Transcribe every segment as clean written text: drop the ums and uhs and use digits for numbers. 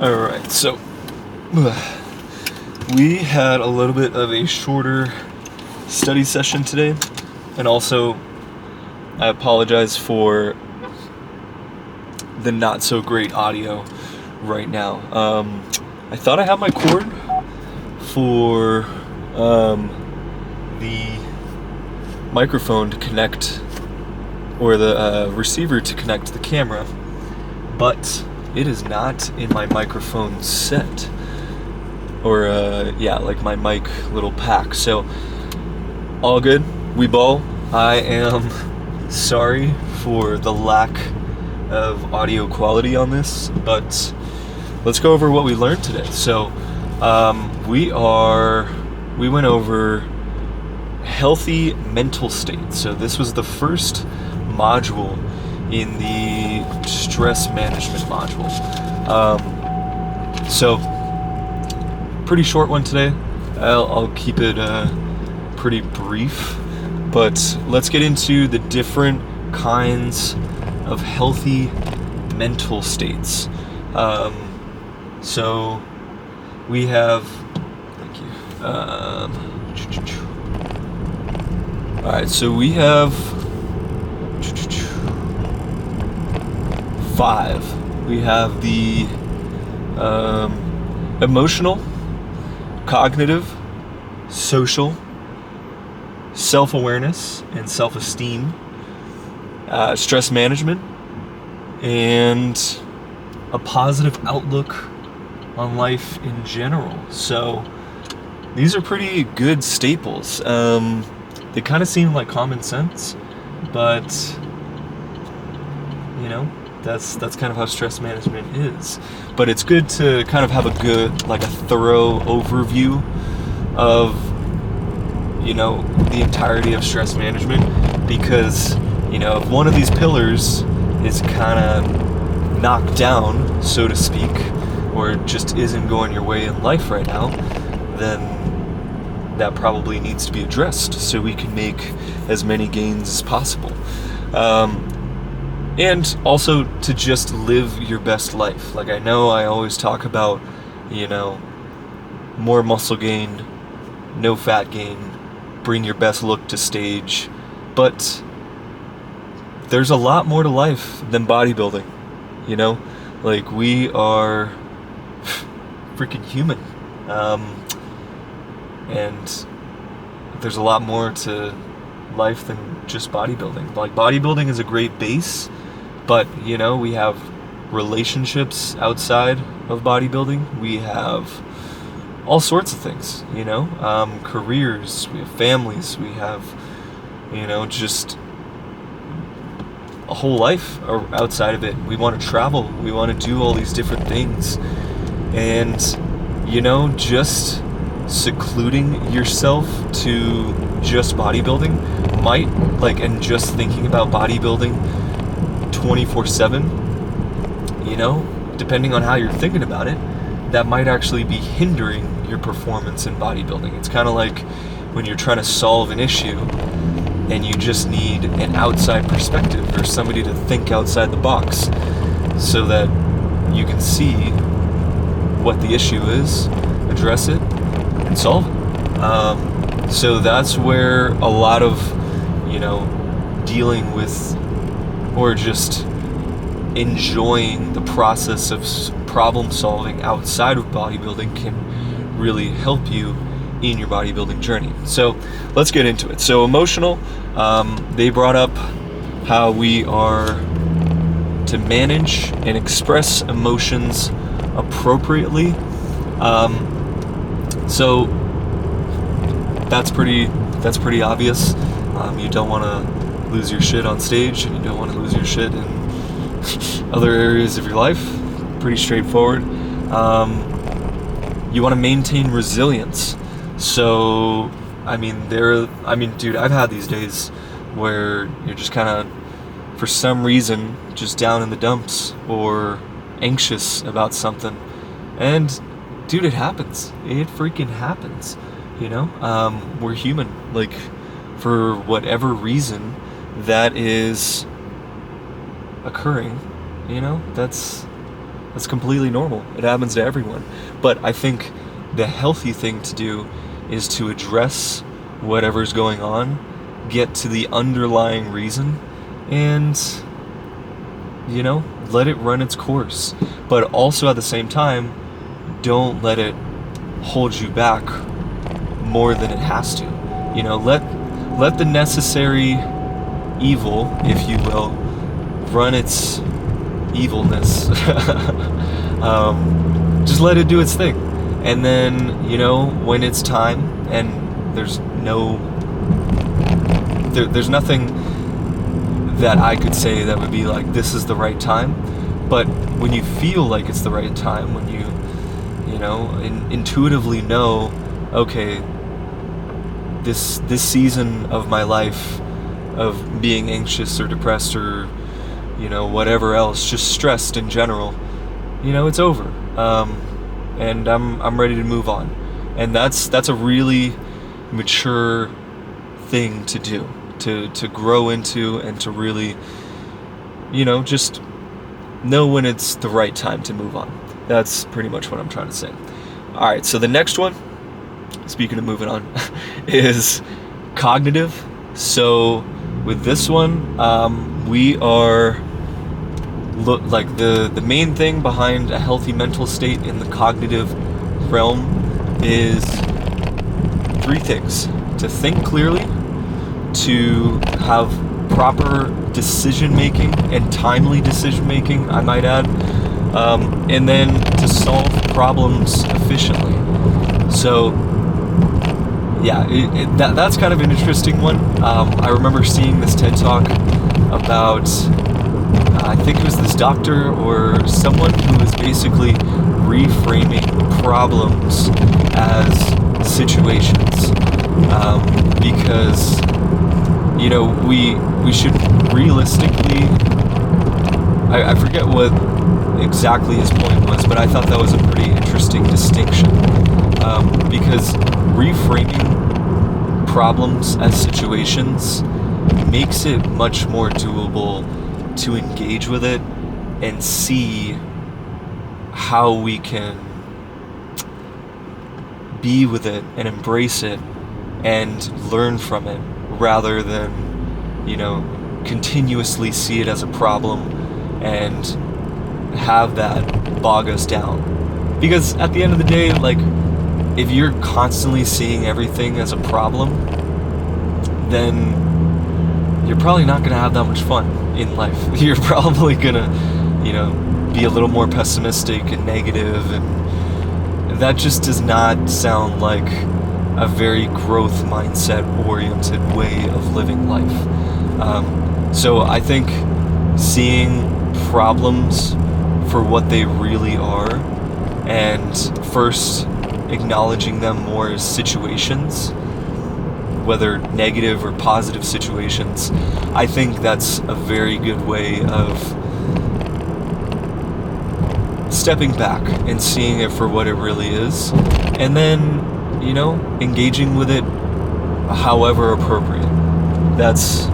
Alright, so we had a little bit of a shorter study session today, and also I apologize for the not so great audio right now. I thought I had my cord for the microphone to connect, or the receiver to connect to the camera, but it is not in my microphone set, or like my mic little pack. So all good, we ball. I am sorry for the lack of audio quality on this, but let's go over what we learned today. So we went over healthy mental state. So this was the first module in the stress management module. So pretty short one today. I'll keep it pretty brief, but let's get into the different kinds of healthy mental states. So we have, thank you. All right, so we have 5. We have the emotional, cognitive, social, self-awareness and self-esteem, stress management, and a positive outlook on life in general. So these are pretty good staples. They kind of seem like common sense, but that's kind of how stress management is. But it's good to kind of have a good, like a thorough overview of the entirety of stress management, because if one of these pillars is kind of knocked down, so to speak, or just isn't going your way in life right now, then that probably needs to be addressed so we can make as many gains as possible. And also to just live your best life. Like, I know I always talk about, more muscle gain, no fat gain, bring your best look to stage, but there's a lot more to life than bodybuilding, like, we are freaking human, and there's a lot more to life than just bodybuilding. Like, bodybuilding is a great base, but we have relationships outside of bodybuilding, we have all sorts of things, careers, we have families, we have, just a whole life outside of it. We want to travel, we want to do all these different things, and just secluding yourself to just bodybuilding and just thinking about bodybuilding 24/7, depending on how you're thinking about it, that might actually be hindering your performance in bodybuilding. It's kind of like when you're trying to solve an issue and you just need an outside perspective or somebody to think outside the box so that you can see what the issue is, address it, and solve it. So that's where a lot of, dealing with, or just enjoying the process of problem solving outside of bodybuilding can really help you in your bodybuilding journey. So let's get into it. So emotional, they brought up how we are to manage and express emotions appropriately. So that's pretty obvious. You don't want to lose your shit on stage, and you don't want to lose your shit in other areas of your life. Pretty straightforward. You want to maintain resilience. So, dude, I've had these days where you're just kind of, for some reason, just down in the dumps or anxious about something. And, dude, it happens. It freaking happens. We're human. Like, for whatever reason that is occurring, that's That's completely normal. It happens to everyone. But I think the healthy thing to do is to address whatever's going on, get to the underlying reason, and, let it run its course. But also at the same time, don't let it hold you back more than it has to. Let the necessary evil, if you will, run its evilness. Just let it do its thing. And then, when it's time, and there's nothing that I could say that would be like, this is the right time. But when you feel like it's the right time, when you intuitively know, okay, this season of my life of being anxious or depressed or whatever else, just stressed in general, it's over, and I'm ready to move on. And that's a really mature thing to do, to grow into, and to really just know when it's the right time to move on. That's pretty much what I'm trying to say. Alright, so the next one, speaking of moving on, is cognitive. So with this one, we are like the main thing behind a healthy mental state in the cognitive realm is 3 things: to think clearly, to have proper decision making and timely decision making, I might add, and then to solve problems efficiently. So yeah, that's kind of an interesting one. I remember seeing this TED Talk about, I think it was this doctor or someone who was basically reframing problems as situations, because we should realistically, I forget what exactly his point was, but I thought that was a pretty interesting distinction, because reframing problems as situations makes it much more doable to engage with it and see how we can be with it and embrace it and learn from it, rather than continuously see it as a problem and have that bog us down. Because at the end of the day, like, if you're constantly seeing everything as a problem, then you're probably not going to have that much fun in life. You're probably going to, be a little more pessimistic and negative, and that just does not sound like a very growth mindset oriented way of living life. So I think seeing problems for what they really are, and first acknowledging them more as situations, whether negative or positive situations, I think that's a very good way of stepping back and seeing it for what it really is, and then engaging with it however appropriate. That's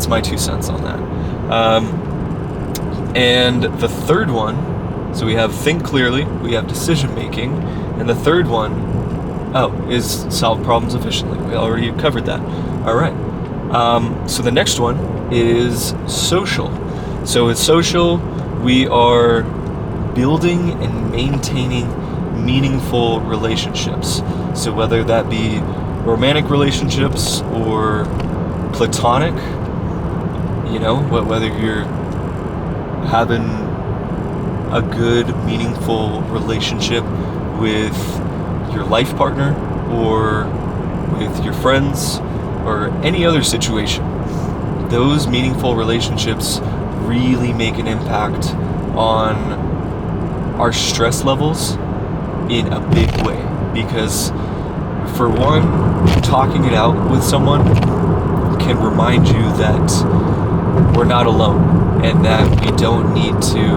my 2 cents on that. And the third one, so we have think clearly, we have decision making, and the third one, is solve problems efficiently. We already covered that. All right. So the next one is social. So with social, we are building and maintaining meaningful relationships. So whether that be romantic relationships or platonic, whether you're having a good, meaningful relationship with your life partner or with your friends or any other situation, those meaningful relationships really make an impact on our stress levels in a big way. Because for one, talking it out with someone can remind you that we're not alone, and that we don't need to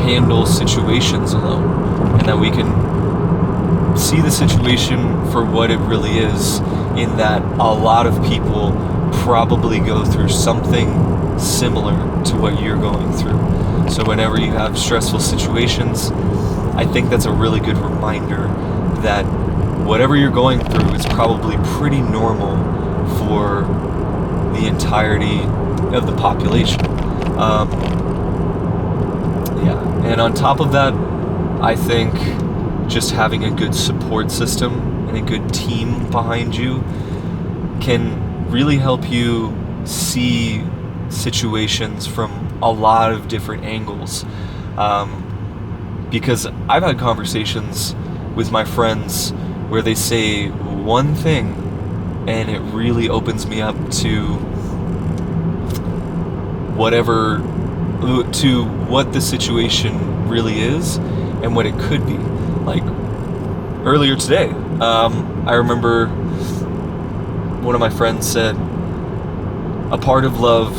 handle situations alone, and that we can see the situation for what it really is, in that a lot of people probably go through something similar to what you're going through. So whenever you have stressful situations, I think that's a really good reminder that whatever you're going through is probably pretty normal for the entirety of the population. And on top of that, I think just having a good support system and a good team behind you can really help you see situations from a lot of different angles. Because I've had conversations with my friends where they say one thing and it really opens me up to what the situation really is and what it could be. Like earlier today, I remember one of my friends said, a part of love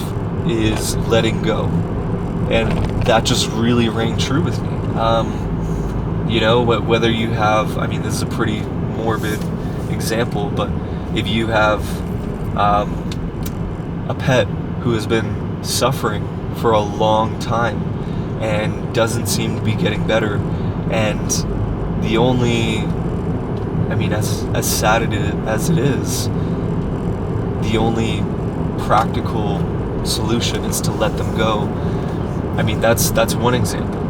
is letting go. And that just really rang true with me. Whether you have, this is a pretty morbid example, but if you have a pet who has been suffering for a long time and doesn't seem to be getting better, and the only, as sad as it is, the only practical solution is to let them go. That's one example.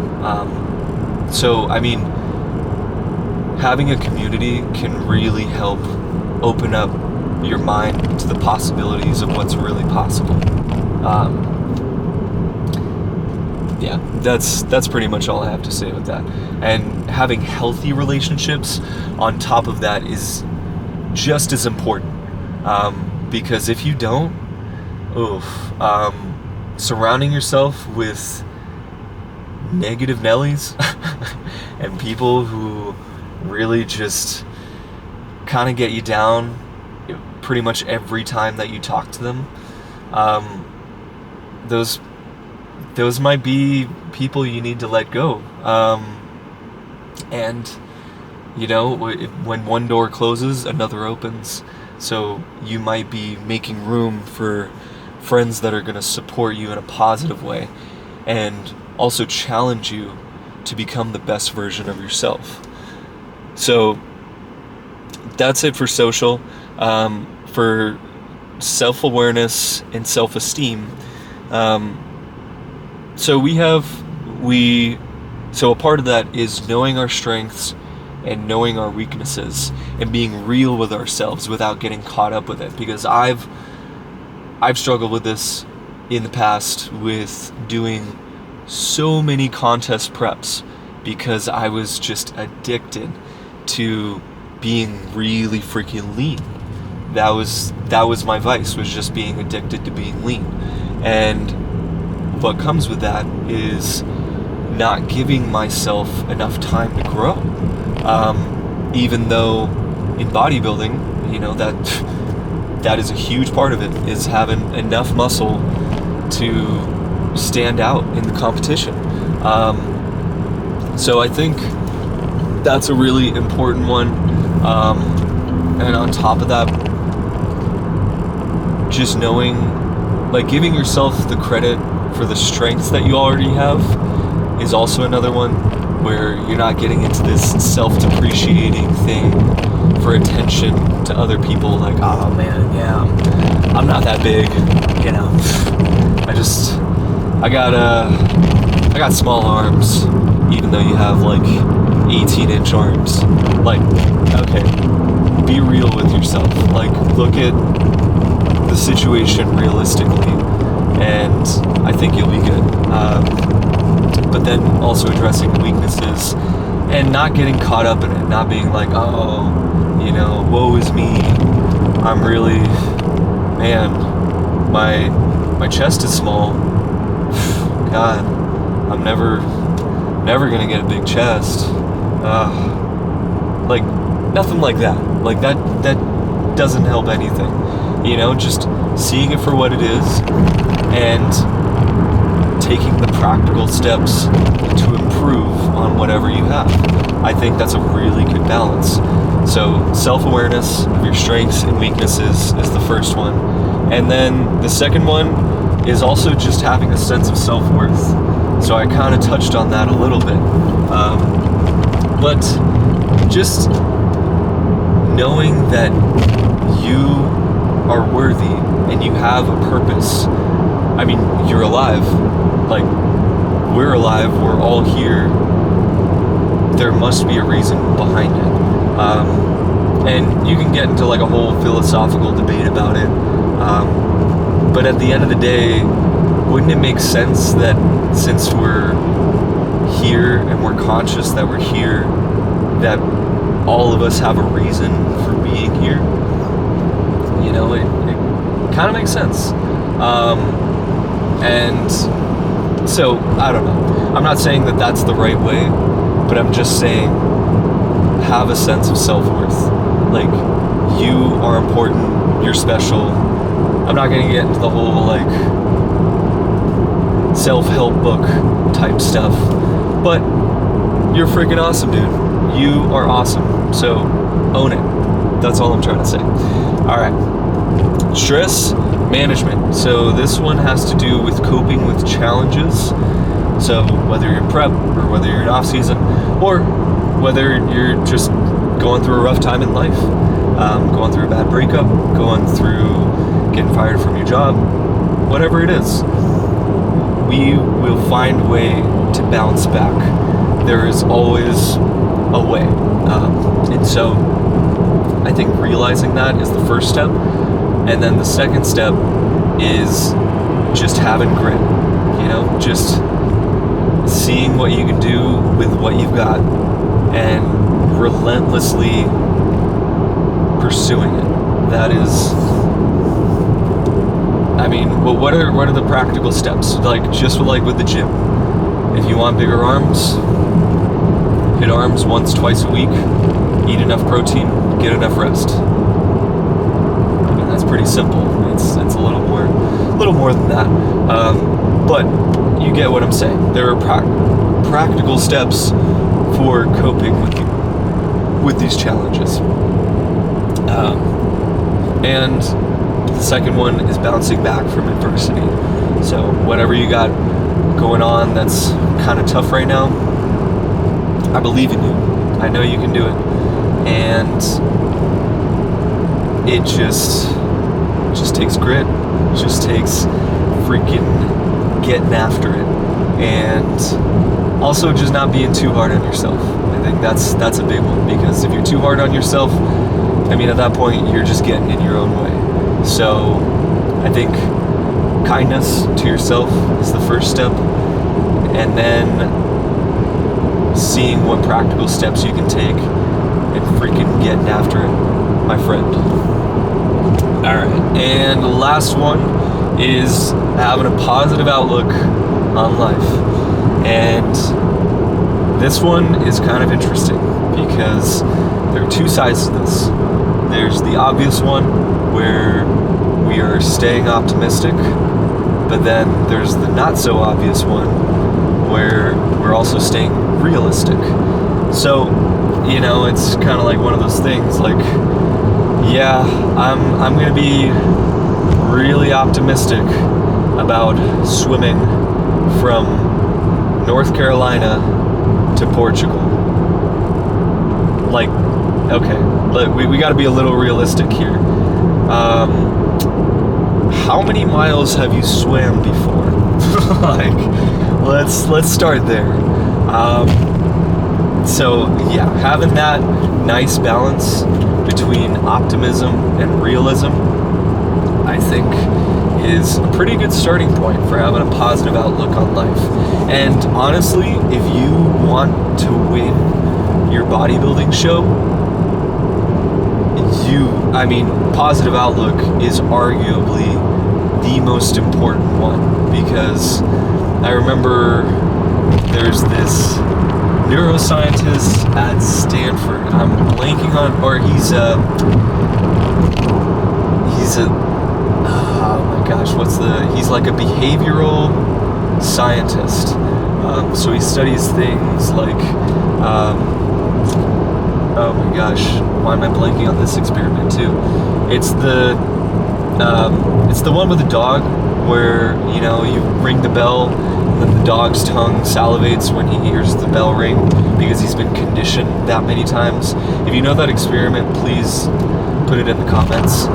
Having a community can really help open up your mind to the possibilities of what's really possible. That's pretty much all I have to say with that. And having healthy relationships on top of that is just as important. Because if you don't, surrounding yourself with negative Nellies and people who really just kind of get you down pretty much every time that you talk to them, those might be people you need to let go. When one door closes, another opens. So you might be making room for friends that are going to support you in a positive way and also challenge you to become the best version of yourself. So that's it for social. For self-awareness and self-esteem, so a part of that is knowing our strengths and knowing our weaknesses and being real with ourselves without getting caught up with it. Because I've struggled with this in the past with doing so many contest preps because I was just addicted to being really freaking lean. That was my vice, was just being addicted to being lean. And what comes with that is not giving myself enough time to grow. Even though in bodybuilding, that is a huge part of it, is having enough muscle to stand out in the competition. So I think that's a really important one. And on top of that, just knowing, giving yourself the credit for the strengths that you already have is also another one, where you're not getting into this self-depreciating thing for attention to other people, like, oh man, yeah, I'm not that big, I got small arms, even though you have 18-inch arms. Okay, be real with yourself. Look at the situation realistically, and I think you'll be good. But then also addressing the weaknesses and not getting caught up in it, not being like, woe is me. I'm really, my chest is small. God, I'm never gonna get a big chest. Nothing like that. That doesn't help anything. Just seeing it for what it is and taking the practical steps to improve on whatever you have. I think that's a really good balance. So self-awareness of your strengths and weaknesses is the first one. And then the second one is also just having a sense of self-worth. So I kind of touched on that a little bit. But just knowing that you are worthy and you have a purpose. I mean, you're alive. Like, we're alive. We're all here. There must be a reason behind it. And you can get into like a whole philosophical debate about it. But at the end of the day, wouldn't it make sense that since we're here and we're conscious that we're here, that all of us have a reason for being here? You know, it kind of makes sense. And so, I don't know. I'm not saying that that's the right way, but I'm just saying have a sense of self-worth. Like, you are important, you're special. I'm not going to get into the whole, like, self-help book type stuff, but you're freaking awesome, dude. You are awesome. So, own it. That's all I'm trying to say. Alright. Stress management. So this one has to do with coping with challenges. So whether you're in prep, or whether you're in off-season, or whether you're just going through a rough time in life, going through a bad breakup, going through getting fired from your job, whatever it is, we will find a way to bounce back. There is always a way. And so I think realizing that is the first step. And then the second step is just having grit, you know, just seeing what you can do with what you've got and relentlessly pursuing it. That is, I mean, well, what are the practical steps? Like, just like with the gym. If you want bigger arms, hit arms once, twice a week, eat enough protein, get enough rest. I mean, that's pretty simple. It's a little more than that. But you get what I'm saying. There are practical steps for coping with these challenges. And the second one is bouncing back from adversity. So whatever you got going on that's kind of tough right now, I believe in you. I know you can do it. And it just takes grit. It just takes freaking getting after it. And also just not being too hard on yourself. I think that's a big one, because if you're too hard on yourself, I mean, at that point, you're just getting in your own way. So I think kindness to yourself is the first step. And then seeing what practical steps you can take and freaking getting after it, my friend. Alright, and the last one is having a positive outlook on life. And this one is kind of interesting because there are two sides to this. There's the obvious one where we are staying optimistic, but then there's the not so obvious one where we're also staying realistic. So, you know, it's kind of like one of those things, like, yeah, I'm gonna be really optimistic about swimming from North Carolina to Portugal. Like, okay, we gotta be a little realistic here. How many miles have you swam before? Like, let's start there. So yeah, having that nice balance between optimism and realism, I think, is a pretty good starting point for having a positive outlook on life. And honestly, if you want to win your bodybuilding show, positive outlook is arguably the most important one, because I remember there's this neuroscientist at Stanford. I'm blanking on, or he's a oh my gosh, he's like a behavioral scientist. So he studies things like, oh my gosh, why am I blanking on this experiment too? It's the one with the dog where, you know, you ring the bell, and then the dog's tongue salivates when he hears the bell ring because he's been conditioned that many times. If you know that experiment, please put it in the comments.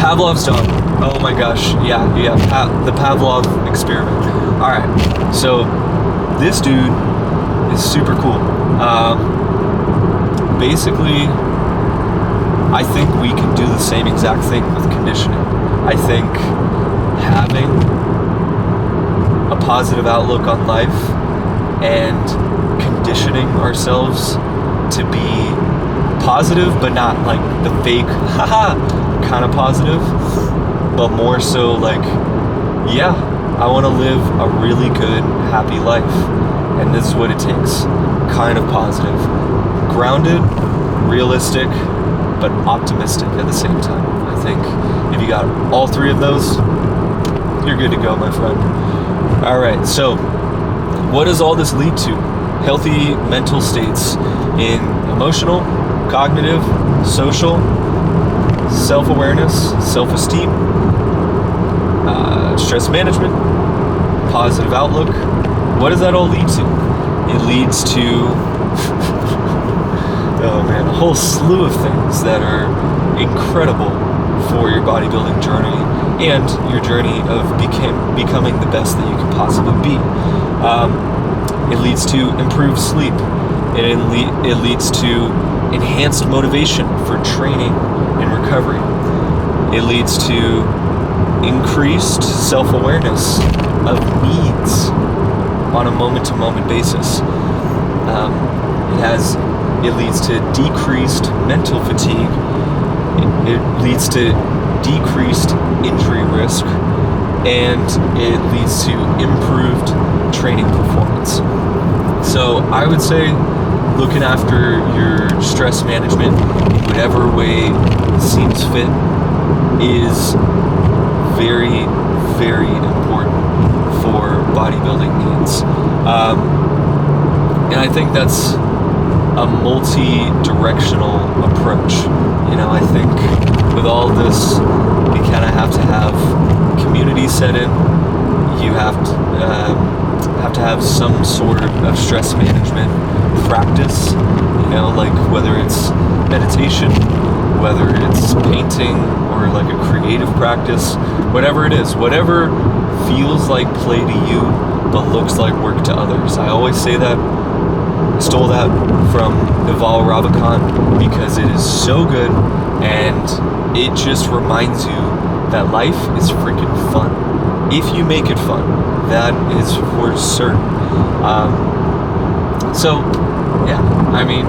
Pavlov's dog. Oh my gosh, yeah, the Pavlov experiment. All right, so this dude is super cool. Basically, I think we can do the same exact thing with conditioning. I think having a positive outlook on life and conditioning ourselves to be positive, but not like the fake, haha, kind of positive, but more so like, yeah, I want to live a really good, happy life, and this is what it takes. Kind of positive, grounded, realistic, but optimistic at the same time. I think if you got all three of those, you're good to go, my friend. All right, so what does all this lead to? Healthy mental states in emotional, cognitive, social, self-awareness, self-esteem, stress management, positive outlook. What does that all lead to? It leads to oh man, a whole slew of things that are incredible for your bodybuilding journey and your journey of becoming the best that you can possibly be. It leads to improved sleep. It leads to enhanced motivation for training and recovery. It leads to increased self-awareness of needs on a moment-to-moment basis. It leads to decreased mental fatigue. It leads to decreased injury risk, and it leads to improved training performance. So I would say looking after your stress management in whatever way seems fit is very, very important for bodybuilding needs. And I think that's a multi-directional approach. You know, I think with all this, we kind of have to have community set in. You have to have some sort of stress management practice. You know, like whether it's meditation, whether it's painting, or like a creative practice, whatever it is, whatever feels like play to you but looks like work to others. I always say that. I stole that from Naval Ravikant because it is so good, and it just reminds you that life is freaking fun. If you make it fun, that is for certain. So, yeah, I mean,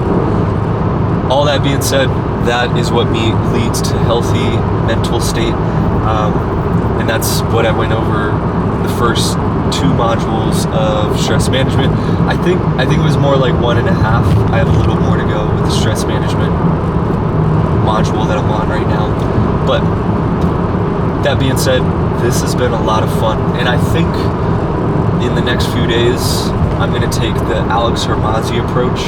all that being said, that is what leads to healthy mental state, and that's what I went over in the first 2 modules of stress management. I think it was more like 1.5. I have a little more to go with the stress management module that I'm on right now. But that being said, this has been a lot of fun, and I think in the next few days I'm going to take the Alex Hormozzi approach,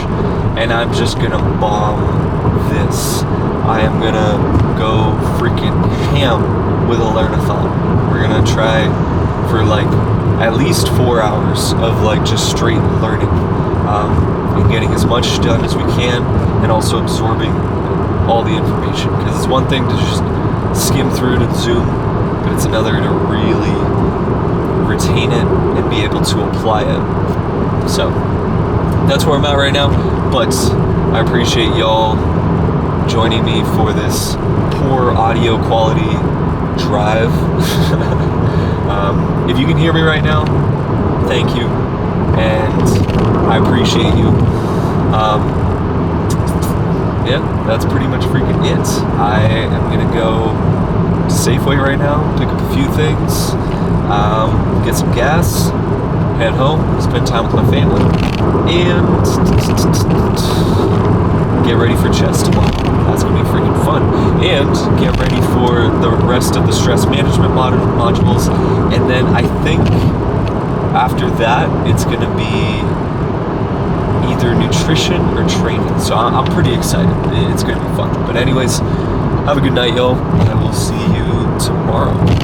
and I'm just going to bomb this. I am going to go freaking ham with a learn-a-thon. We're going to try for like at least 4 hours of like just straight learning, and getting as much done as we can, and also absorbing all the information, because it's one thing to just skim through to Zoom, but it's another to really retain it and be able to apply it. So that's where I'm at right now, but I appreciate y'all joining me for this poor audio quality drive. If you can hear me right now, thank you, and I appreciate you. Yeah, that's pretty much freaking it. I am gonna go to Safeway right now, pick up a few things, get some gas, head home, spend time with my family, and get ready for chest tomorrow. That's gonna be freaking fun. And get ready for the rest of the stress management modules. And then I think after that, it's gonna be either nutrition or training. So I'm pretty excited. It's gonna be fun. But anyways, have a good night, y'all. I will see you tomorrow.